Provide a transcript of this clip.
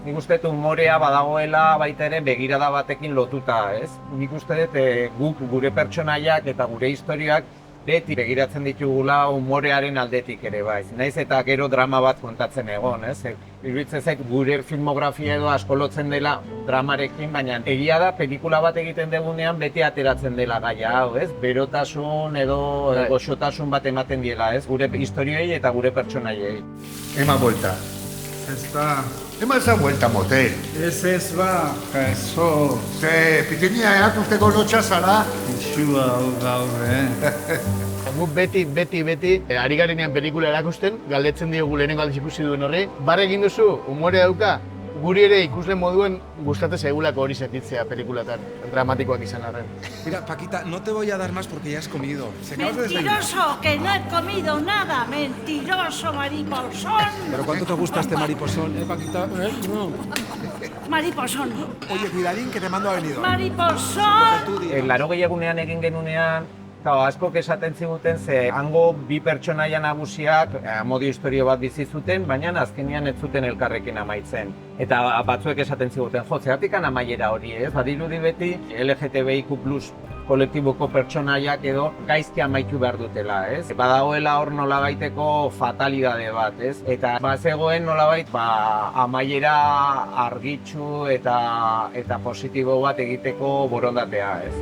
nik uste dut humorea badagoela baita ere begirada batekin lotuta, ez? Nik uste dut guk gure pertsonaiak eta gure historiak beti begiratzen ditugula humorearen aldetik ere bai. Naiz eta gero drama bat kontatzen egon, ez? Iruditzen zait gure filmografia edo asko lotzen dela dramarekin, baina egia da pelikula bat egiten dugunean beti ateratzen dela gaia hau, ez? Berotasun edo goxotasun bat ematen diela, ez? Gure historioei eta gure pertsonaiei. Ema vuelta. Ez ba, Ema esa vuelta, motel. ez ba, eso, Ze, pitenia eratuzteko lotxa zara. isua hau gaur, Guk beti, ari garenean pelikula erakusten, galdetzen diogu lehenengo aldiz ikusi duen horri. Barre egin duzu, humorea dauka, guri ere ikusle moduen gustatzen zaigulako hori sentitzea pelikulatan, dramatikoak izan arren. Mira, Paquita, no te voy a dar más porque ya has comido. Se acabas de desayunar. Mentiroso, que no he comido nada. Mentiroso, mariposón. ¿Pero cuánto te gusta este mariposón, Paquita? No. Mariposón. Oye, cuidadín, que te mando a venidor. Mariposón. Tú di. Laro gehiagunean egin genunean, askok esaten ziguten ze hango bi pertsonaia nagusiak amodio historio bat bizi zuten, baina azkenean ez zuten elkarrekin amaitzen. Eta batzuek esaten ziguten, jo, zeratik amaiera hori, ez? Badirudi beti LGTBIQ+ kolektiboko pertsonaiak edo gaizki amaitu behar dutela, ez? Badagoela hor nolabaiteko fatalidade bat, ez? Eta bazegoen nolabait amaiera argitsu eta positibo bat egiteko borondatea, ez?